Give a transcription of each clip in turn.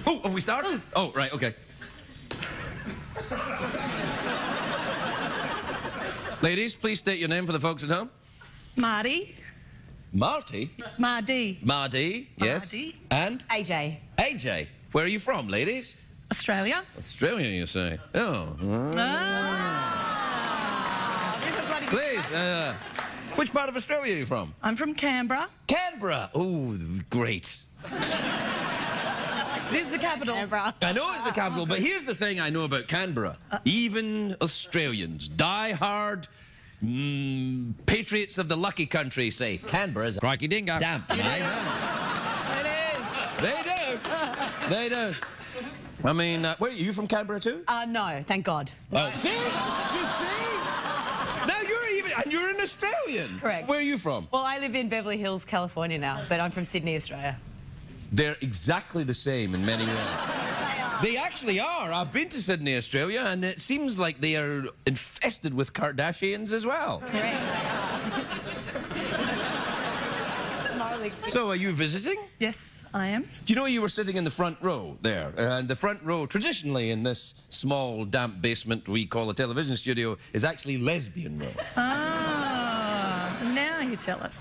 Oh, have we started? Oh, right, okay. Ladies, please state your name for the folks at home. Marty. Marty? Mardi. Mardi, yes. Mardi. And? AJ. AJ. Where are you from, ladies? Australia. Australia, you say? Oh. Please, which part of Australia are you from? I'm from Canberra. Canberra. Oh, great. This is the capital. Canberra. I know it's the capital, but here's the thing I know about Canberra. Even Australians, die-hard patriots of the lucky country say Canberra's a crikey dingo. Damn. It is. They do. They do. I mean, where are you from Canberra too? No, thank God. Oh, see? You see? Now you're an Australian. Correct. Where are you from? Well, I live in Beverly Hills, California now, but I'm from Sydney, Australia. They're exactly the same in many ways. They actually are. I've been to Sydney, Australia, and it seems like they are infested with Kardashians as well. Correct. So, are you visiting? Yes, I am. Do you know you were sitting in the front row there? And the front row, traditionally in this small, damp basement we call a television studio, is actually lesbian row. Ah, now you tell us.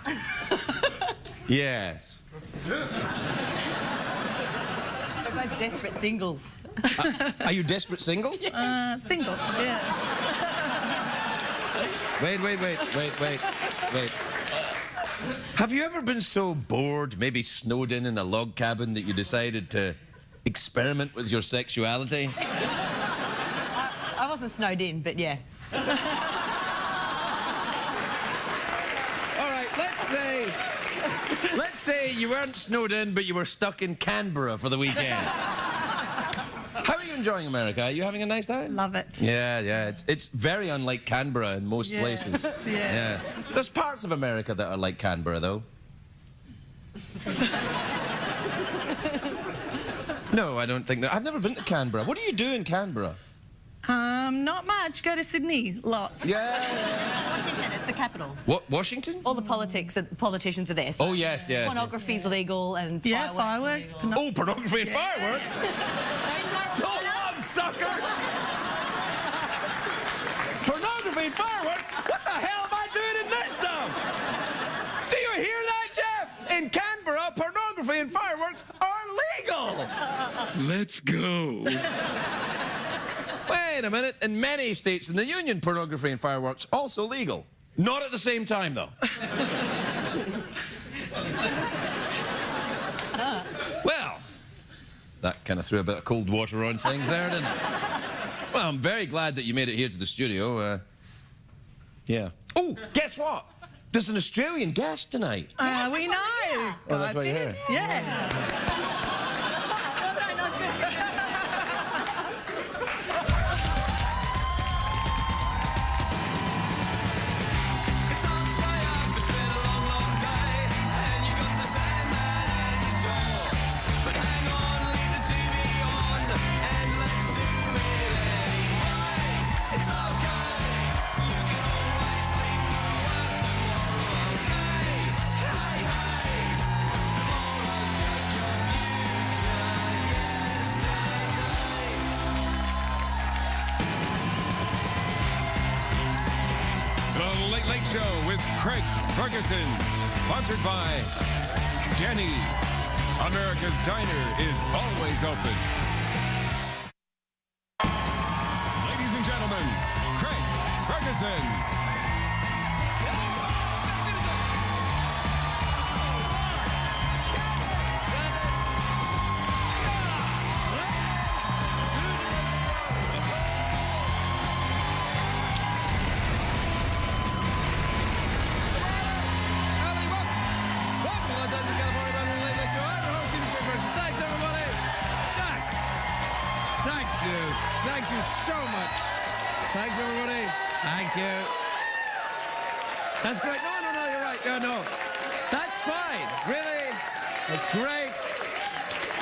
Yes. We're both desperate singles. Are you desperate singles? Single, yeah. Wait. Have you ever been so bored, maybe snowed in a log cabin, that you decided to experiment with your sexuality? I wasn't snowed in, but yeah. All right, let's say you weren't snowed in, but you were stuck in Canberra for the weekend. How are you enjoying America? Are you having a nice time? Love it. Yeah. It's very unlike Canberra in most places. Yeah. There's parts of America that are like Canberra, though. No, I don't think that. I've never been to Canberra. What do you do in Canberra? Not much. Go to Sydney. Lots. Yeah. Washington, it's the capital. What, Washington? All the politicians are there. So Oh, yes. pornography's legal and Fireworks. Oh, pornography and fireworks? So long, sucker! Pornography and fireworks? What the hell am I doing in this dump? Do you hear that, Jeff? In Canberra, pornography and fireworks are legal! Let's go. Wait a minute. In many states in the Union, pornography and fireworks also legal. Not at the same time, though. Well, that kind of threw a bit of cold water on things there, didn't it? Well, I'm very glad that you made it here to the studio. Yeah. Oh, guess what? There's an Australian guest tonight. We know. Oh, that's why you're here. Yeah. Late Show with Craig Ferguson, sponsored by Denny's. America's Diner is always open. Ladies and gentlemen, Craig Ferguson. Thank you so much. Thanks, everybody. Thank you. That's great. No, you're right. No. That's fine. Really? That's great.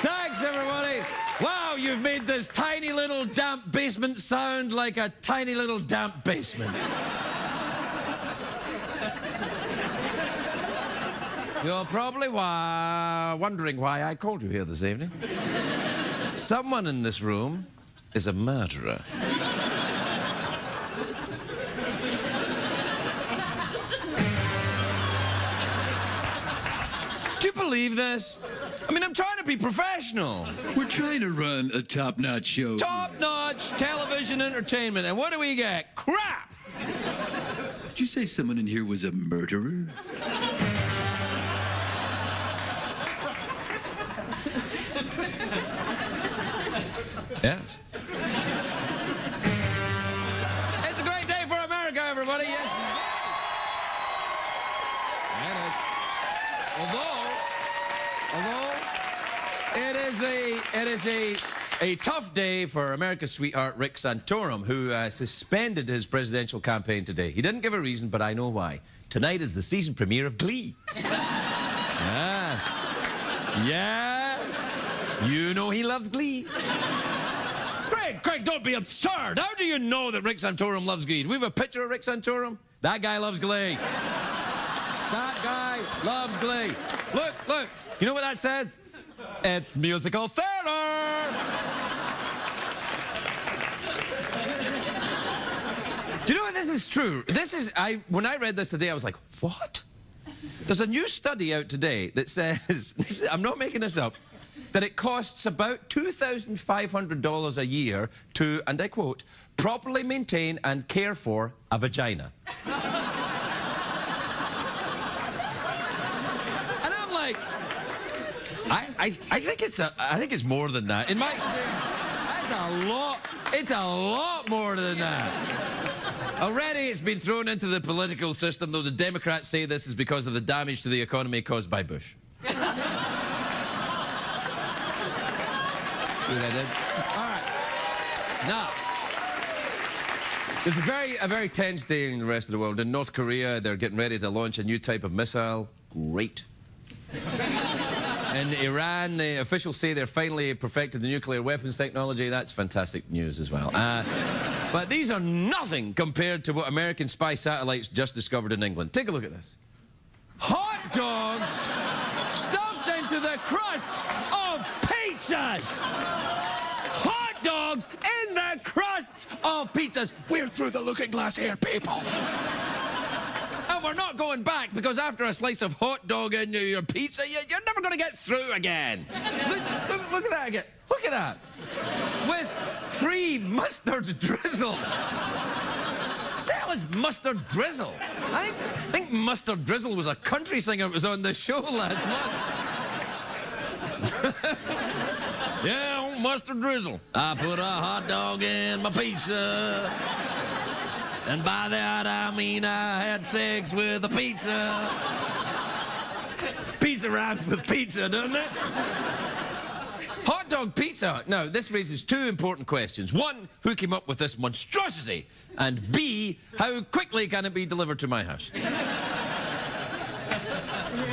Thanks, everybody. Wow, you've made this tiny little damp basement sound like a tiny little damp basement. You're probably wondering why I called you here this evening. Someone in this room is a murderer. Do you believe this? I mean, I'm trying to be professional. We're trying to run a top-notch show. Top-notch television entertainment, and what do we get? Crap! Did you say someone in here was a murderer? Yes. It's a great day for America, everybody. Yes. Although it is a tough day for America's sweetheart Rick Santorum, who suspended his presidential campaign today. He didn't give a reason, but I know why. Tonight is the season premiere of Glee. Yes. Yes. You know he loves Glee. Craig, don't be absurd. How do you know that Rick Santorum loves Glee? Do we have a picture of Rick Santorum? That guy loves Glee. That guy loves Glee. Look. You know what that says? It's musical theater. Do you know what this is true? When I read this today, I was like, what? There's a new study out today that says, I'm not making this up, that it costs about $2,500 a year to, and I quote, properly maintain and care for a vagina. And I'm like, I think it's more than that. In my experience, it's a lot more than that. Already it's been thrown into the political system, though the Democrats say this is because of the damage to the economy caused by Bush. See what I did? All right. Now, there's a very tense day in the rest of the world. In North Korea, they're getting ready to launch a new type of missile. Great. In Iran, the officials say they're finally perfected the nuclear weapons technology. That's fantastic news as well. But these are nothing compared to what American spy satellites just discovered in England. Take a look at this. Hot dogs stuffed into the crusts of pizzas! Hot dogs in the crusts of pizzas! We're through the looking glass here, people! And we're not going back, because after a slice of hot dog in your pizza, you're never going to get through again. Look at that again. Look at that. With free mustard drizzle. What the hell is mustard drizzle? I think Mustard Drizzle was a country singer that was on the show last month. Yeah, Mustard Drizzle. I put a hot dog in my pizza. And by that I mean I had sex with a pizza. Pizza rhymes with pizza, doesn't it? Hot dog pizza. Now, this raises two important questions. One, who came up with this monstrosity? And B, how quickly can it be delivered to my house?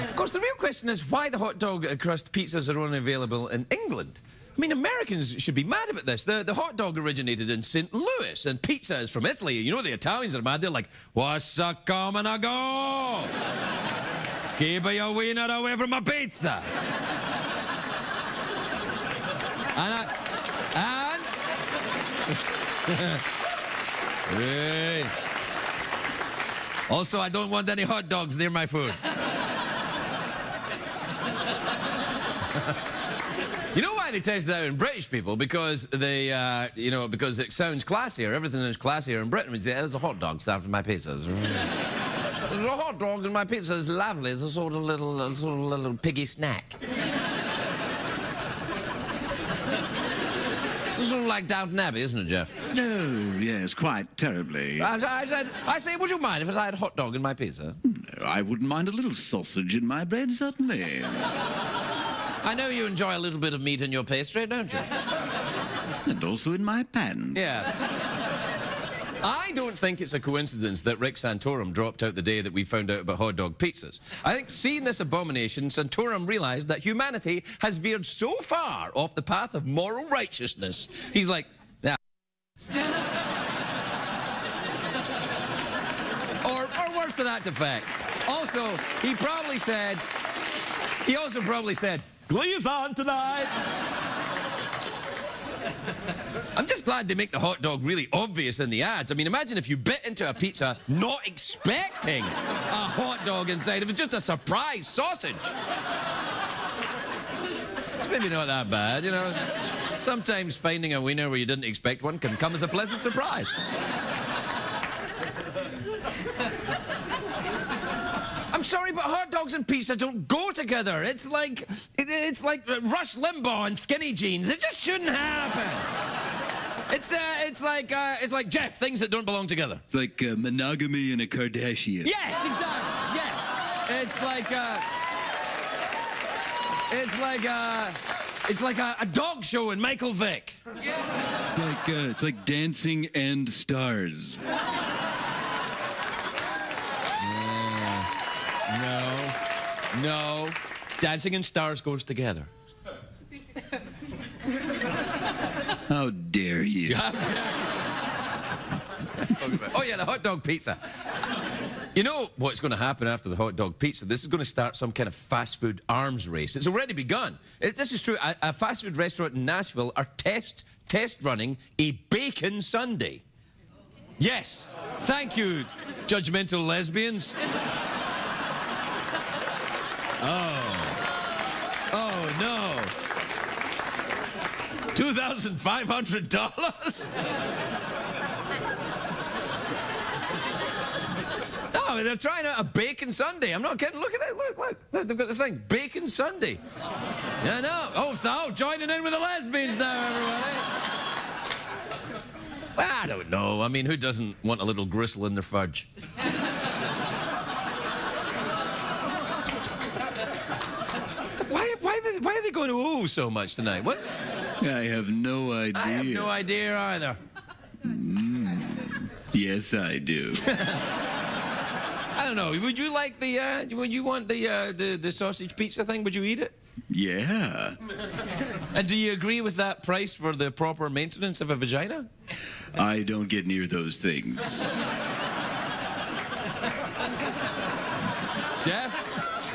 Of course, the real question is why the hot dog crust pizzas are only available in England. I mean, Americans should be mad about this. The hot dog originated in St. Louis, and pizza is from Italy. You know the Italians are mad. They're like, what's a coming a go? Keep your wiener away from my pizza. Hey. Also, I don't want any hot dogs near my food. You know why they test it out in British people? Because they, because it sounds classier. Everything is classier in Britain. We say, there's a hot dog stuffed in my pizza. There's a hot dog in my pizza. It's lovely. It's a sort of little piggy snack. It's sort of like Downton Abbey, isn't it, Jeff? Oh, yes, quite terribly. I say, would you mind if I had a hot dog in my pizza? No, I wouldn't mind a little sausage in my bread, certainly. I know you enjoy a little bit of meat in your pastry, don't you? And also in my pan. Yeah. I don't think it's a coincidence that Rick Santorum dropped out the day that we found out about hot dog pizzas. I think seeing this abomination, Santorum realized that humanity has veered so far off the path of moral righteousness. He's like, nah. or worse to that effect. Also, he probably said, He also probably said, "Glee's on tonight." I'm just glad they make the hot dog really obvious in the ads. I mean, imagine if you bit into a pizza not expecting a hot dog inside. It was just a surprise sausage. It's maybe not that bad, you know. Sometimes finding a wiener where you didn't expect one can come as a pleasant surprise. I'm sorry, but hot dogs and pizza don't go together. It's like Rush Limbaugh and skinny jeans. It just shouldn't happen. It's like Jeff, things that don't belong together. It's like monogamy and a Kardashian. Yes, exactly. Yes. It's like a dog show in Michael Vick. It's like Dancing and Stars. No. Dancing and Stars goes together. How dare you? Oh, yeah, the hot dog pizza. You know what's going to happen after the hot dog pizza? This is going to start some kind of fast food arms race. It's already begun. This is true. A fast food restaurant in Nashville are test running a bacon sundae. Yes. Thank you, judgmental lesbians. Oh, no. $2,500? No, they're trying out a bacon sundae. I'm not kidding. Look at it. Look. They've got the thing. Bacon sundae. Yeah, no. Oh, joining in with the lesbians now, everybody. Well, I don't know. I mean, who doesn't want a little gristle in their fudge? Why are they going to so much tonight? What? I have no idea. I have no idea either. Yes, I do. I don't know. Would you like would you want the sausage pizza thing? Would you eat it? Yeah. And do you agree with that price for the proper maintenance of a vagina? I don't get near those things.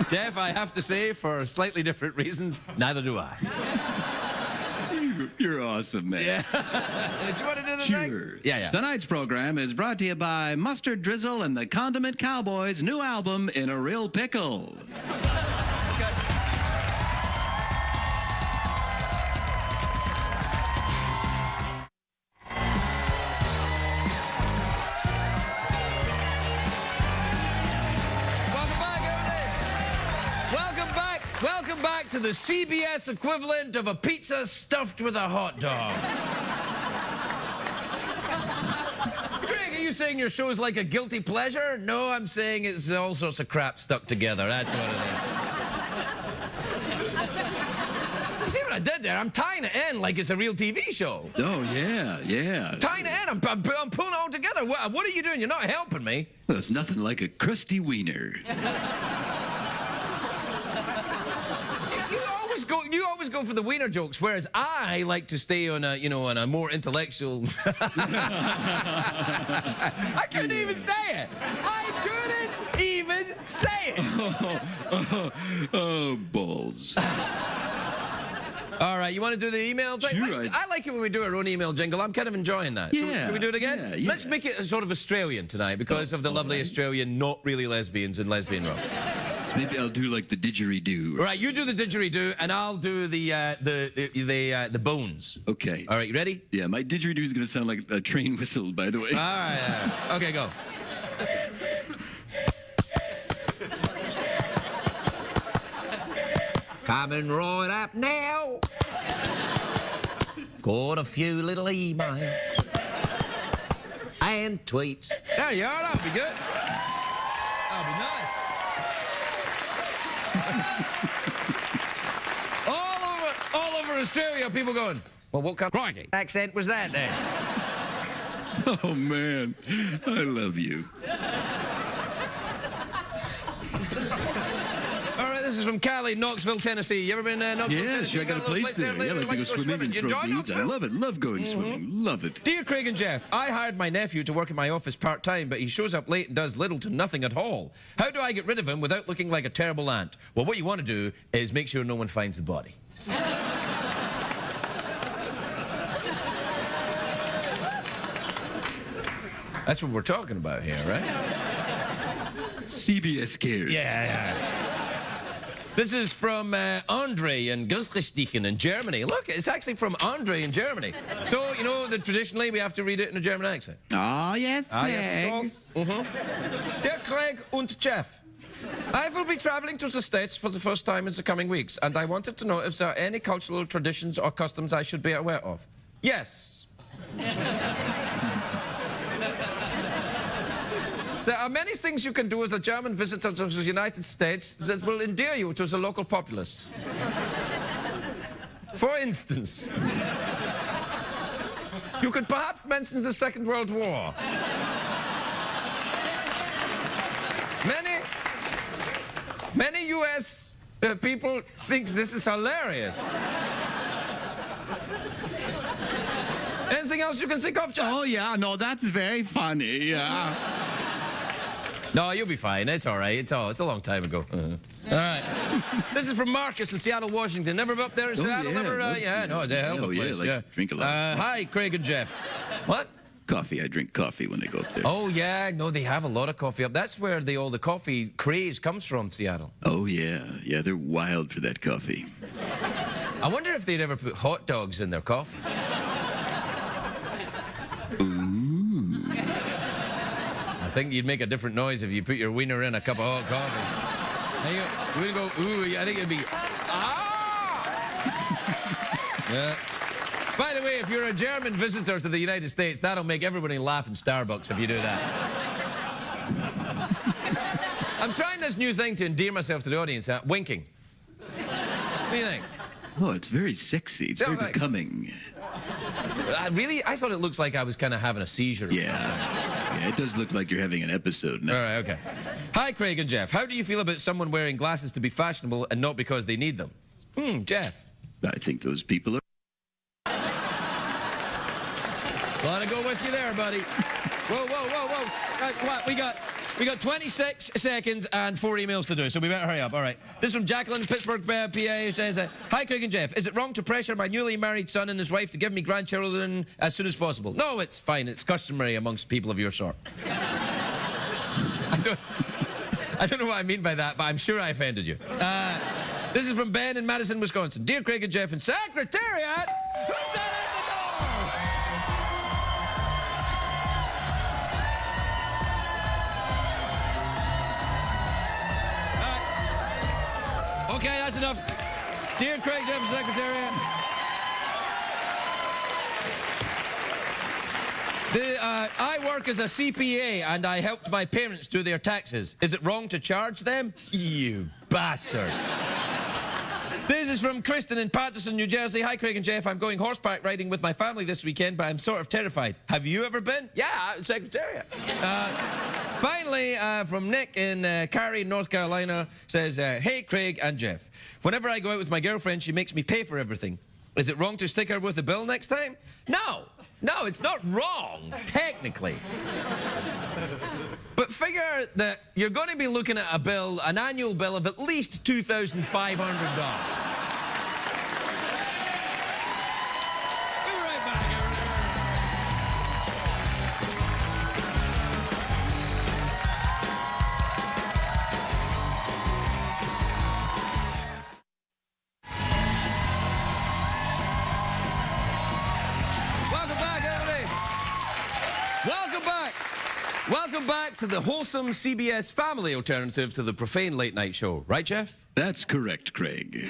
Jeff, I have to say, for slightly different reasons, neither do I. You're awesome, man. Yeah. Do you want to do the thing? Sure. Yeah. Tonight's program is brought to you by Mustard Drizzle and the Condiment Cowboys' new album, In a Real Pickle. Welcome back to the CBS equivalent of a pizza stuffed with a hot dog. Greg, are you saying your show's like a guilty pleasure? No, I'm saying it's all sorts of crap stuck together. That's what it is. You see what I did there? I'm tying it in like it's a real TV show. Oh, yeah. Tying it in. I'm pulling it all together. What are you doing? You're not helping me. Well, it's nothing like a crusty wiener. You always go for the wiener jokes, whereas I like to stay on a more intellectual. I couldn't even say it. Oh, balls. All right, you want to do the email thing? Sure. I like it when we do our own email jingle. I'm kind of enjoying that. Yeah. Can we do it again? Yeah. Let's make it sort of Australian tonight because of the lovely Australian, not really lesbians in lesbian rock. So maybe I'll do like the didgeridoo. All right, you do the didgeridoo, and I'll do the bones. Okay. All right, you ready? Yeah, my didgeridoo is going to sound like a train whistle, by the way. All right. Okay, go. Coming right up now. Got a few little emails and tweets. There you are. That'll be good. That'll be nice. all over Australia, people going, well, what kind of accent was that then? Oh, man. I love you. All right, this is from Cali, Knoxville, Tennessee. You ever been Knoxville, Yeah, Tennessee? sure, I got a place there. Yeah, I like to go swimming and You throw enjoy beads. I Knoxville? love it. Love going swimming. Love it. Dear Craig and Jeff, I hired my nephew to work in my office part-time, but he shows up late and does little to nothing at all. How do I get rid of him without looking like a terrible aunt? Well, what you want to do is make sure no one finds the body. That's what we're talking about here, right? CBS Cares. Yeah. This is from Andre in Gelsenkirchen in Germany. Look, it's actually from Andre in Germany. So, you know, that traditionally we have to read it in a German accent. Oh, yes, Craig. Yes, of course. Dear Craig and Jeff, I will be traveling to the States for the first time in the coming weeks, and I wanted to know if there are any cultural traditions or customs I should be aware of. Yes. There are many things you can do as a German visitor to the United States that will endear you to the local populace. For instance, you could perhaps mention the Second World War. Many U.S. people think this is hilarious. Anything else you can think of, Jeff? Oh, yeah, no, that's very funny, yeah. No, you'll be fine. It's all right. It's a long time ago. All right. This is from Marcus in Seattle, Washington. Never been up there in Seattle? yeah, Never, love yeah, no, it's a hell of a place. Yeah, like, drink a lot. Hi, Craig and Jeff. What? Coffee. I drink coffee when I go up there. Oh, yeah. No, they have a lot of coffee up. That's where all the coffee craze comes from, Seattle. Oh, yeah. Yeah, they're wild for that coffee. I wonder if they'd ever put hot dogs in their coffee. I think you'd make a different noise if you put your wiener in a cup of hot coffee. You would go, ooh, I think it'd be, ah! Yeah. By the way, if you're a German visitor to the United States, that'll make everybody laugh in Starbucks if you do that. I'm trying this new thing to endear myself to the audience, winking. What do you think? Oh, it's very sexy. It's very right. becoming. Really? I thought it looks like I was kind of having a seizure. Yeah, it does look like you're having an episode now. All right, okay. Hi, Craig and Jeff. How do you feel about someone wearing glasses to be fashionable and not because they need them? Jeff. I think those people are... Glad to go with you there, buddy. Whoa. Come on, we got 26 seconds and 4 emails to do, so we better hurry up. All right. This is from Jacqueline, Pittsburgh, PA, who says, Hi, Craig and Jeff. Is it wrong to pressure my newly married son and his wife to give me grandchildren as soon as possible? No, it's fine. It's customary amongst people of your sort. I don't know what I mean by that, but I'm sure I offended you. This is from Ben in Madison, Wisconsin. Dear Craig and Jeff and Secretariat, who's that at the door? Okay, that's enough. Dear Craig, Jeff and Secretariat. I work as a CPA and I helped my parents do their taxes. Is it wrong to charge them? You bastard. This is from Kristen in Patterson, New Jersey. Hi, Craig and Jeff. I'm going horseback riding with my family this weekend, but I'm sort of terrified. Have you ever been? Yeah, Secretariat. Finally, from Nick in Cary, North Carolina, says, Hey, Craig and Jeff. Whenever I go out with my girlfriend, she makes me pay for everything. Is it wrong to stick her with a bill next time? No, it's not wrong, technically. But figure that you're going to be looking at a bill, an annual bill of at least $2,500. Welcome back to the wholesome CBS family alternative to the profane late night show. Right, Jeff? That's correct, Craig.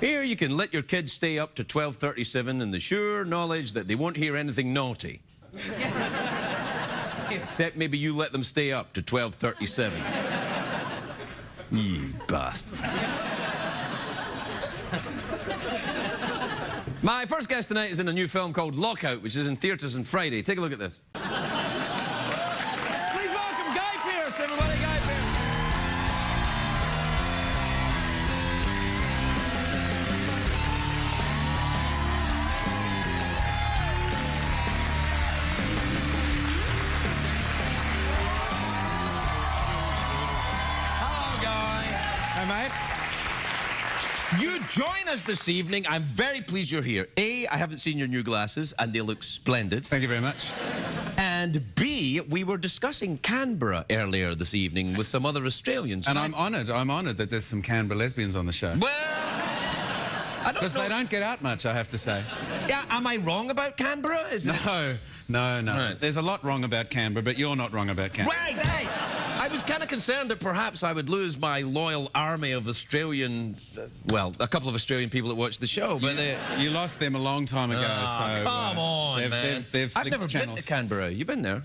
Here you can let your kids stay up to 12:37 in the sure knowledge that they won't hear anything naughty. Except maybe you let them stay up to 12:37. You bastard. My first guest tonight is in a new film called Lockout, which is in theaters on Friday. Take a look at this. Please welcome Guy Pearce, everybody. Guy Pearce. mate. You join us this evening. I'm very pleased you're here. A, I haven't seen your new glasses, and they look splendid. Thank you very much. And B, we were discussing Canberra earlier this evening with some other Australians. And I'm honoured that there's some Canberra lesbians on the show. Well, I don't Because know. they don't get out much, I have to say. Yeah, am I wrong about Canberra? Is it? No. Right. There's a lot wrong about Canberra, but you're not wrong about Canberra. Right. I was kind of concerned that perhaps I would lose my loyal army of Australian, well, a couple of Australian people that watch the show, but they... You lost them a long time ago, so... Come on, man. They've I've never flicked been to channels. Canberra. You been there?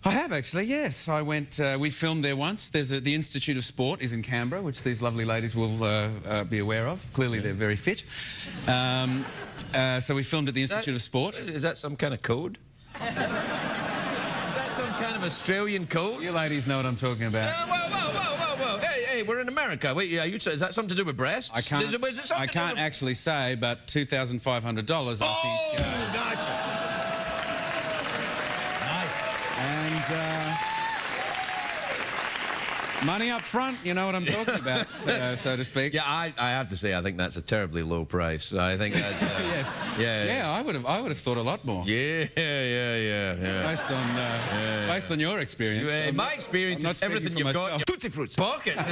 I have, actually, yes. I went... we filmed there once. The Institute of Sport is in Canberra, which these lovely ladies will be aware of. Clearly, they're very fit. So we filmed at the Institute of Sport. Is that some kind of code? Is that some kind of Australian code? You ladies know what I'm talking about. Whoa. Hey, we're in America. Wait, yeah, is that something to do with breasts? I can't, Is it something I to can't do with... actually say, but $2,500, I think. Gotcha. And money up front, you know what I'm talking about, so to speak. Yeah, I have to say, I think that's a terribly low price. I think that's... Yes. Yeah. I would have thought a lot more. Yeah. Based on your experience. My experience I'm is not everything speaking you've for got. myself. Tutti Fruits. Pockets.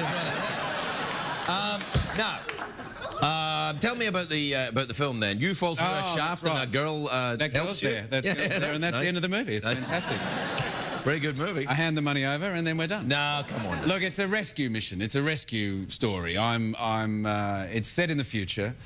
Now, tell me about the film then. You fall through a shaft and a girl That girl's there. That's there, and that's the end of the movie. It's fantastic. Very good movie. I hand the money over and then we're done. No, come on. Look, it's a rescue mission. It's a rescue story. It's set in the future.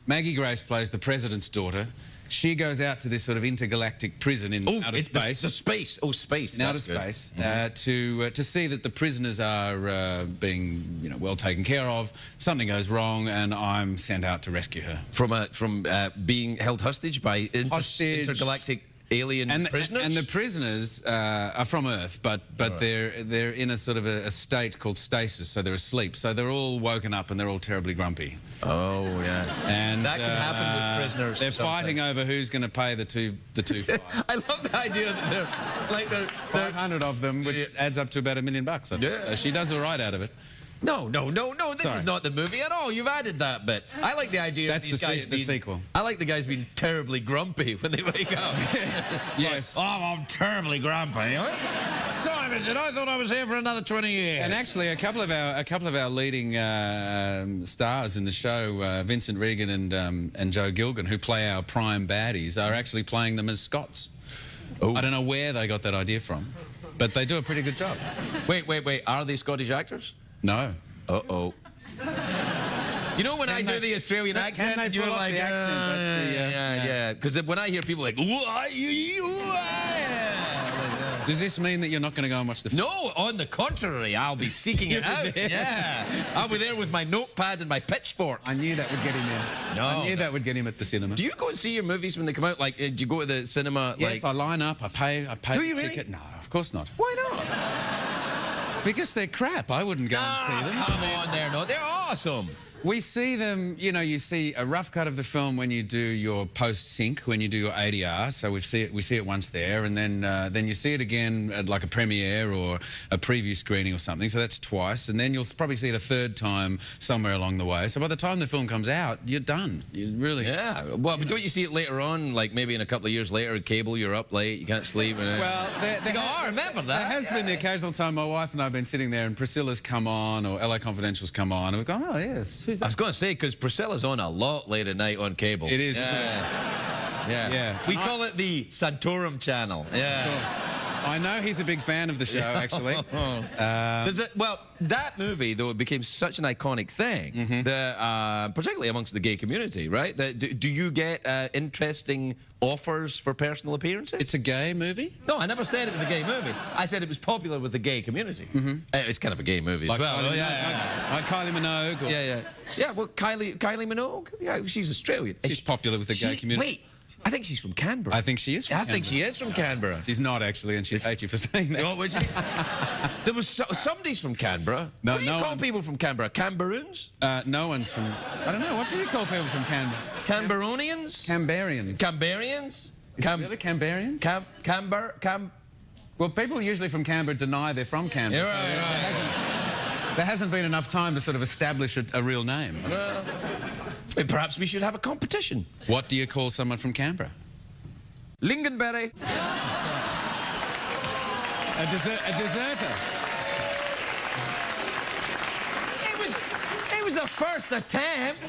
Maggie Grace plays the president's daughter. She goes out to this sort of intergalactic prison in outer space. The space. Oh, space. In outer space, to see that the prisoners are being, well taken care of. Something goes wrong, and I'm sent out to rescue her From being held hostage by intergalactic alien prisoners. And the prisoners are from Earth, but Right. they're in a sort of a state called stasis, so they're asleep. So they're all woken up and they're all terribly grumpy. Oh yeah. And that can happen with prisoners. They're sometimes. fighting over who's going to pay the two I love the idea that they're 500 of them, which adds up to about $1 million. I think. Yeah. So she does all right out of it. No. This Sorry. is not the movie at all. You've added that bit. I like the idea That's of these the guys being... sequel. I like the guys being terribly grumpy when they wake up. Yes. Oh, I'm terribly grumpy. Sorry, Richard. I thought I was here for another 20 years. And actually, a couple of our leading stars in the show, Vincent Regan and Joe Gilgan, who play our prime baddies, are actually playing them as Scots. Oh. I don't know where they got that idea from, but they do a pretty good job. Wait. Are they Scottish actors? No. Uh-oh. You know when I do the Australian accent, they you're pull off like, the accent? That's the, yeah. Because when I hear people like, Does this mean that you're not going to go and watch the film? no, on the contrary, I'll be seeking it out. Yeah, I'll be there with my notepad and my pitchfork. I knew that would get him in. No, I knew that would get him at the cinema. Do you go and see your movies when they come out? Like, do you go to the cinema? Yes, I line up. I pay Do the you really? ticket. No, of course not. Why not? Because they're crap. I wouldn't go and see them. Come on, they're awesome. We see them, you see a rough cut of the film when you do your post-sync, when you do your ADR. So we see it once there, and then you see it again at like a premiere or a preview screening or something. So that's twice, and then you'll probably see it a third time somewhere along the way. So by the time the film comes out, you're done. You really... Yeah. Well, but don't you see it later on, like maybe in a couple of years later, cable, you're up late, you can't sleep. And, Well, I remember that. There has been the occasional time my wife and I have been sitting there and Priscilla's come on or LA Confidential's come on, and we've gone, oh, yes, who's I that? was going to say, because Priscilla's on a lot late at night on cable. It is, yeah. isn't it? Yeah. We call it the Santorum channel. Yeah. Of course. I know he's a big fan of the show, actually. Well, that movie, though, it became such an iconic thing, that, particularly amongst the gay community, right? Do you get interesting offers for personal appearances? It's a gay movie? No, I never said it was a gay movie. I said it was popular with the gay community. It's kind of a gay movie Like as well. Kylie, like Kylie Minogue? Or... Yeah, well, Kylie Minogue, yeah, she's Australian. She's popular with the gay community. Wait, I think she's from Canberra. I think she is from I Canberra. think she is from Canberra. She's not, actually, and she'd hate you for saying that. Oh, would she? There was somebody's from Canberra. No, what do you no call one's- people from Canberra? Canberroons? No one's from... I don't know, what do you call people from Canberra? Canberronians? Cambarians. Cambarians? Really, Cambarians? Canberra? Well, people usually from Canberra deny they're from Canberra. Yeah, right. There hasn't been enough time to sort of establish a real name. Perhaps we should have a competition. What do you call someone from Canberra? Lingonberry. A deserter. It was a first attempt.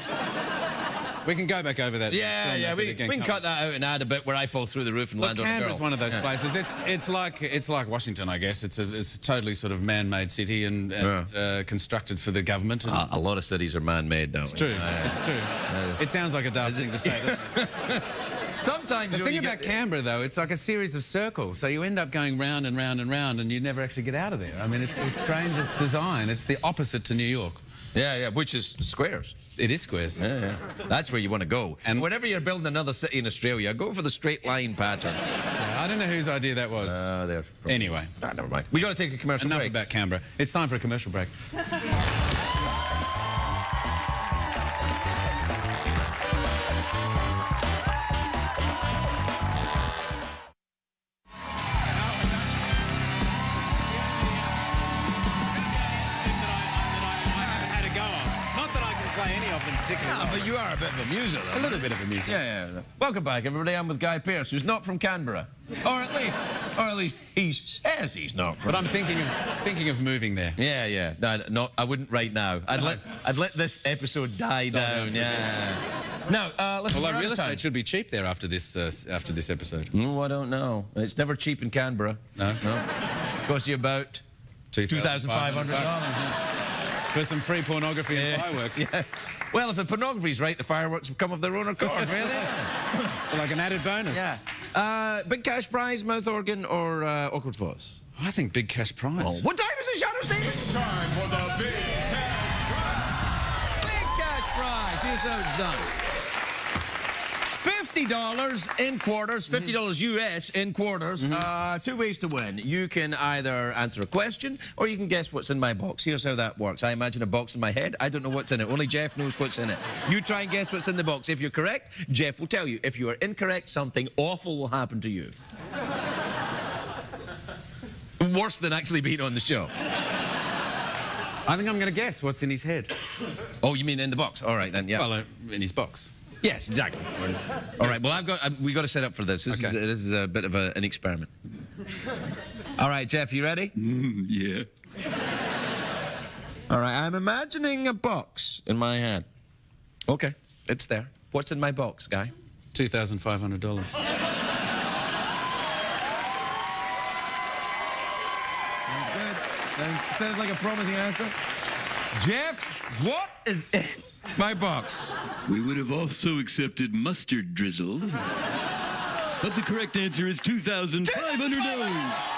We can go back over that. Yeah, we can cut that out and add a bit where I fall through the roof and land on a girl. Canberra's one of those places. It's like Washington, I guess. It's a totally sort of man-made city and constructed for the government. And A lot of cities are man-made, don't it's true. It's true. It sounds like a daft thing to say. Doesn't it? Sometimes The thing about Canberra, though, it's like a series of circles. So you end up going round and round and round, and you never actually get out of there. I mean, it's the strangest design. It's the opposite to New York. Yeah, which is squares. It is squares. Yeah. That's where you want to go. And whenever you're building another city in Australia, go for the straight line pattern. I don't know whose idea that was. Anyway. Never mind. We got to take a commercial Enough break. about Canberra. It's time for a commercial break. But you are a bit of a muser, though. A little bit of a muser. Yeah. Welcome back, everybody. I'm with Guy Pearce, who's not from Canberra, or at least he says he's not from. But I'm thinking of moving there. Yeah. No, I wouldn't right now. I'd let this episode die down. Yeah. Now, listen. Although real estate should be cheap there after this episode. I don't know. It's never cheap in Canberra. No. Costs you about $2,500 for some free pornography and fireworks. Yeah. Well, if the pornography's right, the fireworks will come of their own accord, really. Like an added bonus. Yeah. Big cash prize, mouth organ, or awkward pause? I think big cash prize. Oh, what time is it, Shadow Stevens? It's time for the big cash prize. Big cash prize. Here's how it's done. $50 in quarters, $50 US in quarters. Two ways to win. You can either answer a question or you can guess what's in my box. Here's how that works. I imagine a box in my head. I don't know what's in it. Only Jeff knows what's in it. You try and guess what's in the box. If you're correct, Jeff will tell you. If you are incorrect, something awful will happen to you. Worse than actually being on the show. I think I'm going to guess what's in his head. Oh, you mean in the box? All right, then, yeah. Well, in his box. Yes, exactly. All right, well, we got to set up for this. This is a bit of an experiment. All right, Jeff, you ready? Yeah. All right, I'm imagining a box in my head. Okay, it's there. What's in my box, Guy? $2,500. Good. Sounds like a promising answer. Jeff, what is in my box? We would have also accepted mustard drizzle. But the correct answer is $2,500.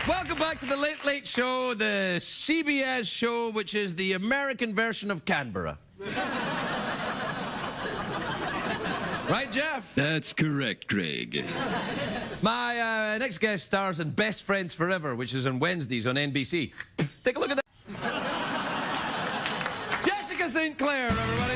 Welcome back to the Late Late Show, the CBS show, which is the American version of Canberra. Right, Jeff? That's correct, Craig. My next guest stars in Best Friends Forever, which is on Wednesdays on NBC. Take a look at that. Jessica St. Clair, everybody.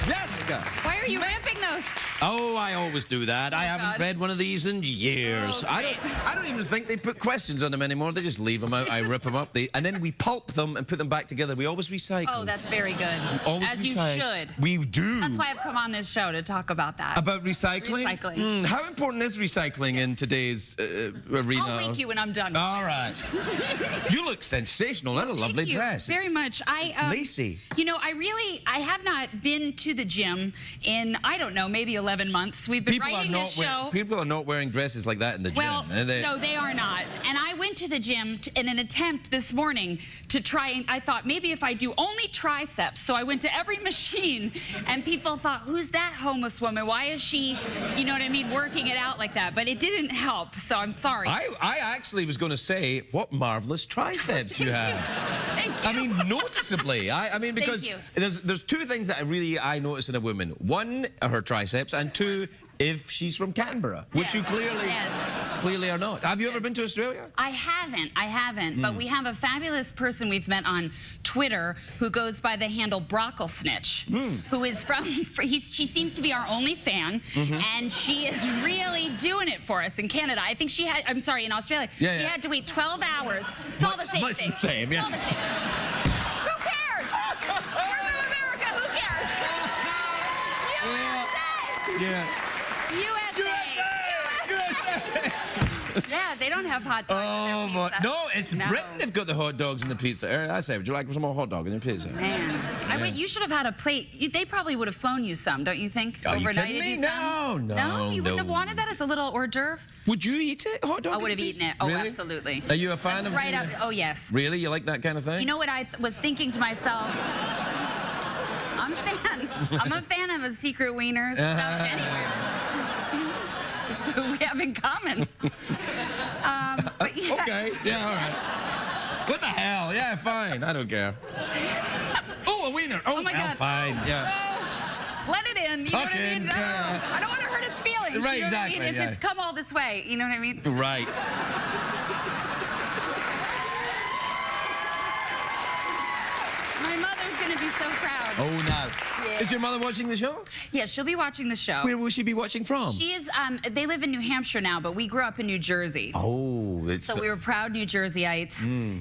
Jessica. Why are you ramping those? Oh, I always do that. I haven't God. read one of these in years. Oh, I don't even think they put questions on them anymore. They just leave them out. I rip them up. And then we pulp them and put them back together. We always recycle. Oh, that's very good. Always As you recycle. should. We do. That's why I've come on this show to talk about that. About recycling? Recycling. How important is recycling in today's arena? I'll link you when I'm done. All right. You look sensational. That's a lovely dress. Very much. It's lacy. You know, I have not been to the gym in in, I don't know, maybe 11 months. We've been People are writing not this show. people are not wearing dresses like that in the Well, gym. Are they? no, they are not. And I went to the gym in an attempt this morning to try, and I thought maybe if I do only triceps. So I went to every machine, and people thought, who's that homeless woman? Why is she, you know what I mean, working it out like that? But it didn't help, so I'm sorry. I actually was going to say, what marvelous triceps you have. Thank you. I mean, noticeably. I mean, because you. there's two things that I notice in a woman. One, her triceps, and two, if she's from Canberra, which Yes. you clearly are not. Have you ever been to Australia? I haven't, but we have a fabulous person we've met on Twitter who goes by the handle Brockle Snitch, who is she seems to be our only fan, and she is really doing it for us in Canada. I think I'm sorry, in Australia. Yeah, she yeah. had to wait 12 hours. It's all the same much thing. the same, yeah. It's all the same thing. Who cares? We're from America, who cares? USA! Yeah. USA! Yeah, they don't have hot dogs. Oh, in their my. pizza. No, it's Britain they've got the hot dogs and the pizza. I say, would you like some more hot dog and the pizza? Man, you should have had a plate. They probably would have flown you some, don't you think? Are you Overnighted kidding me? you some? No, you wouldn't have no. wanted that as a little hors d'oeuvre? Would you eat it, hot dog? I and would have pizza? eaten it. Oh, Really? absolutely. Are you a fan of Right the- up. Oh, yes. Really? You like that kind of thing? You know what I was thinking to myself? I'm a fan of a secret wiener stuffed anywhere. So we have in common. But yeah. Okay. Yeah, all right. What the hell? Yeah, fine. I don't care. Oh, a wiener. Oh, my well, God. fine. Yeah. Oh, let it in. You know what I in, mean? yeah. I don't want to hurt its feelings. Right, you know exactly, What I mean? yeah. If it's come all this way, you know what I mean? Right. My mother's going to be so proud. Oh, no. Yeah. Is your mother watching the show? Yeah, she'll be watching the show. Where will she be watching from? She is, they live in New Hampshire now, but we grew up in New Jersey. Oh, it's... So we were proud New Jerseyites.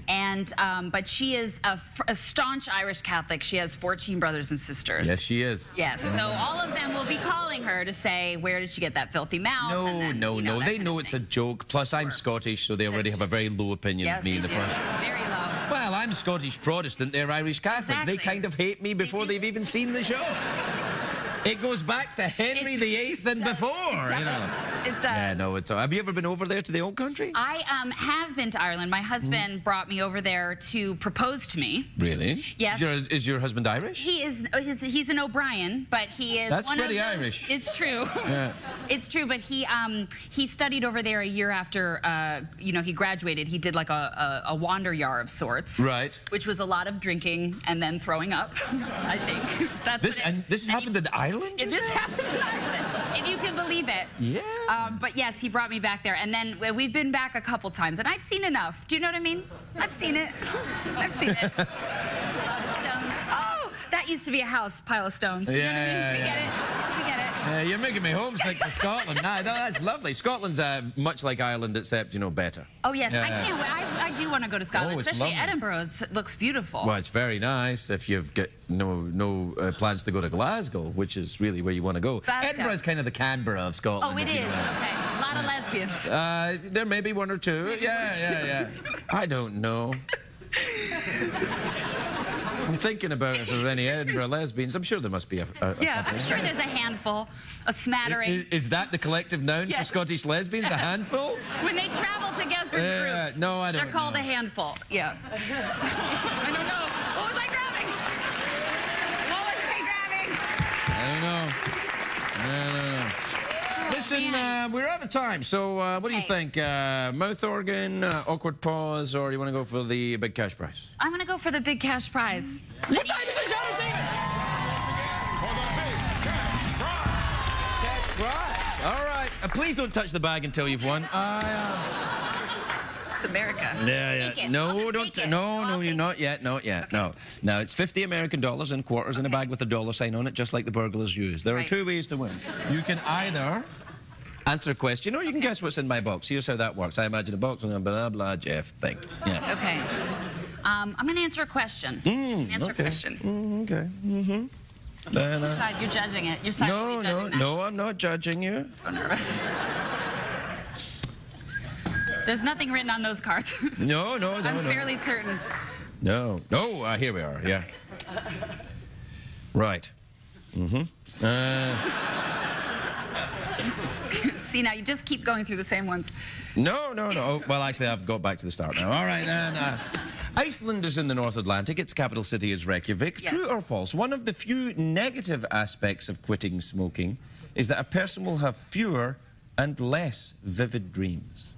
And, but she is a staunch Irish Catholic. She has 14 brothers and sisters. Yes, she is. Yes, so all of them will be calling her to say, where did she get that filthy mouth? No, And then, no, you know, no. that They kind know of it's a thing. joke. Plus, I'm Scottish, so they already have a very low opinion Yes, of me they in the do. first... Very low. Well, I'm Scottish Protestant, they're Irish Catholic. Exactly. They kind of hate me before do. they've even seen the show. It goes back to Henry VIII and before, you know. It does. Yeah, no, it's all... Have you ever been over there to the old country? I have been to Ireland. My husband brought me over there to propose to me. Really? Yes. Is your husband Irish? He's an O'Brien, but he is That's one pretty of those, Irish. It's true. Yeah. It's true, but he studied over there a year after he graduated. He did like a wander of sorts. Right. Which was a lot of drinking and then throwing up. I think that's This has happened in Ireland? This happened in Ireland, if you can believe it. Yeah. But yes, he brought me back there, and then we've been back a couple times, and I've seen enough. Do you know what I mean? I've seen it. I've seen it. A lot of stones. Oh, that used to be a house, pile of stones. You know what I mean? Yeah, We yeah. get it. We get it. You're making me homesick to Scotland. No, that's lovely. Scotland's much like Ireland, except, better. Oh yes, I Yeah. can't wait. I do want to go to Scotland, Oh, it's especially lovely. Edinburgh looks beautiful. Well, it's very nice if you've got no plans to go to Glasgow, which is really where you want to go. Glasgow. Edinburgh's kind of the Canberra of Scotland. Oh, it if you is. know what I mean. Okay, a lot of lesbians. There may be one or two. Yeah. I don't know. I'm thinking about if there's any Edinburgh lesbians. I'm sure there must be a Yeah, couple. I'm sure there's a handful, a smattering. Is that the collective noun for Yes. Scottish lesbians? A handful? When they travel together in groups. no, I don't They're called know. a handful. Yeah. I don't know. What was I grabbing? What was I grabbing? I don't know. Listen, man. we're out of time, so what do you Okay. think? Mouth organ, awkward pause, or do you want to go for the big cash prize? I'm going to go for the big cash prize. What time is it, Shadow Stevens? For the big cash prize. Cash prize. All right. Please don't touch the bag until you've won. It's America. Yeah. Take it. I'll No, just don't. take it. No, I'll you're take not yet. Not yet. No. Now it's $50 American in quarters in a bag with a dollar sign on it, just like the burglars use. There are Right. two ways to win. You can either answer a question, or you can guess what's in my box. Here's how that works. I imagine a box and a blah blah Jeff thing. Yeah. Okay. I'm going to answer a question. Answer a question. Okay. God, you're judging it. You're silently judging that. No, I'm not judging you. So nervous. There's nothing written on those cards. No. I'm fairly certain. No. Here we are. Yeah. Right. See, now you just keep going through the same ones. No. Well, actually, I've got back to the start now. All right, then. Iceland is in the North Atlantic. Its capital city is Reykjavik. Yes. True or false? One of the few negative aspects of quitting smoking is that a person will have fewer and less vivid dreams.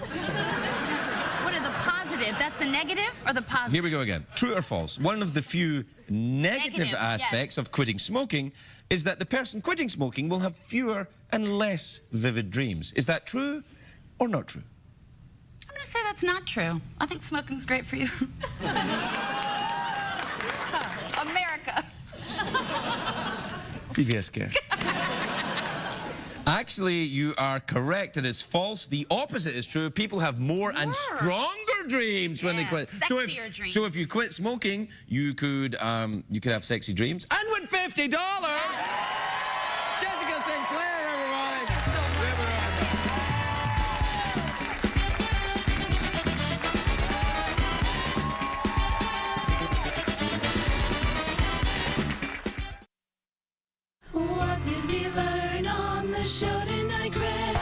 What are the positive? That's the negative or the positive? Here we go again. True or false? One of the few negative Negative, aspects of quitting smoking is that the person quitting smoking will have fewer and less vivid dreams. Is that true or not true? I'm going to say that's not true. I think smoking's great for you. America. CBS Care. Actually, you are correct. It is false. The opposite is true. People have more and stronger dreams when they Yeah, quit. sexier dreams. So if you quit smoking, you could have sexy dreams and win $50. Jessica St. Clair, everybody. What did we learn on the show tonight, Greg?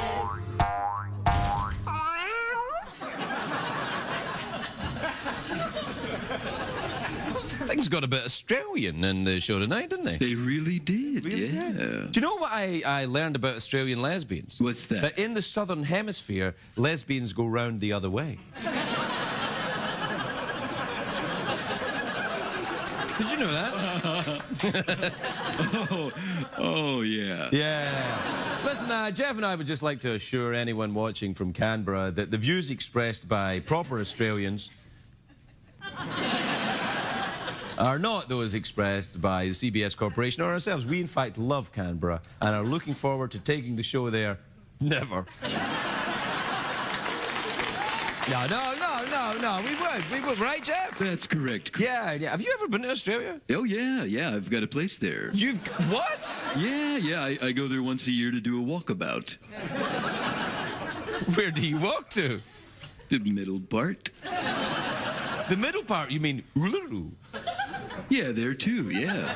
Things got a bit Australian in the show tonight, didn't they? They really did, yeah. Do you know what I learned about Australian lesbians? What's that? That in the southern hemisphere, lesbians go round the other way. Did you know that? Oh, yeah. Yeah. Listen, Jeff and I would just like to assure anyone watching from Canberra that the views expressed by proper Australians are not those expressed by the CBS Corporation or ourselves. We, in fact, love Canberra and are looking forward to taking the show there. Never. No, we would, right, Jeff? That's correct. Yeah. Have you ever been to Australia? Oh, yeah, I've got a place there. What? Yeah, I go there once a year to do a walkabout. Where do you walk to? The middle part. The middle part, you mean Uluru? Yeah, there too, yeah.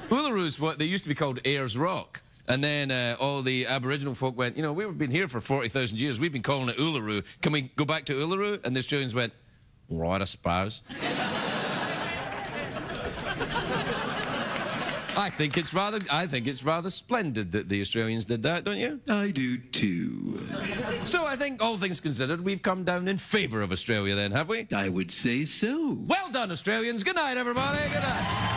Uluru is what they used to be called Ayers Rock. And then all the Aboriginal folk went, you know, we've been here for 40,000 years. We've been calling it Uluru. Can we go back to Uluru? And the Australians went, right, I suppose. I think it's rather splendid that the Australians did that, don't you? I do too. So I think, all things considered, we've come down in favour of Australia then, have we? I would say so. Well done, Australians. Good night, everybody. Good night.